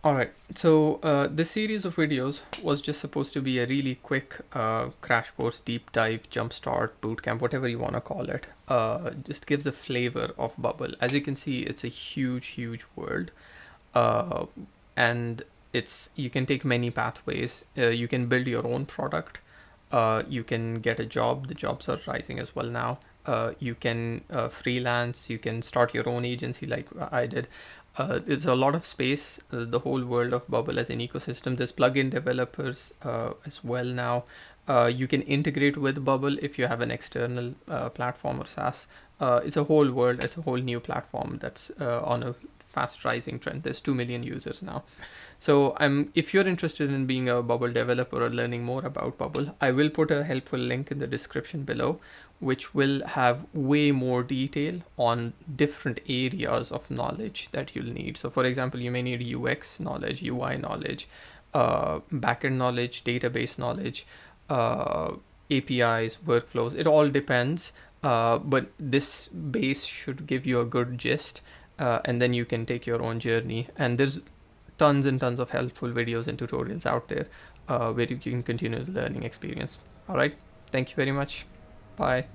All right, so this series of videos was just supposed to be a really quick crash course, deep dive, jumpstart, bootcamp, whatever you want to call it. Just gives a flavor of Bubble. As you can see, it's a huge, huge world, uh, and you can take many pathways. You can build your own product. You can get a job. The jobs are rising as well now. You can freelance. You can start your own agency like I did. There's a lot of space. The whole world of Bubble as an ecosystem. There's plugin developers as well now. You can integrate with Bubble if you have an external platform or SaaS. It's a whole world. It's a whole new platform that's on a fast rising trend. There's 2 million users now. So if you're interested in being a Bubble developer or learning more about Bubble, I will put a helpful link in the description below, which will have way more detail on different areas of knowledge that you'll need. So for example, you may need UX knowledge, UI knowledge, backend knowledge, database knowledge, APIs, workflows. It all depends. But this base should give you a good gist, and then you can take your own journey. And there's tons and tons of helpful videos and tutorials out there where you can continue the learning experience. All right. Thank you very much. Bye.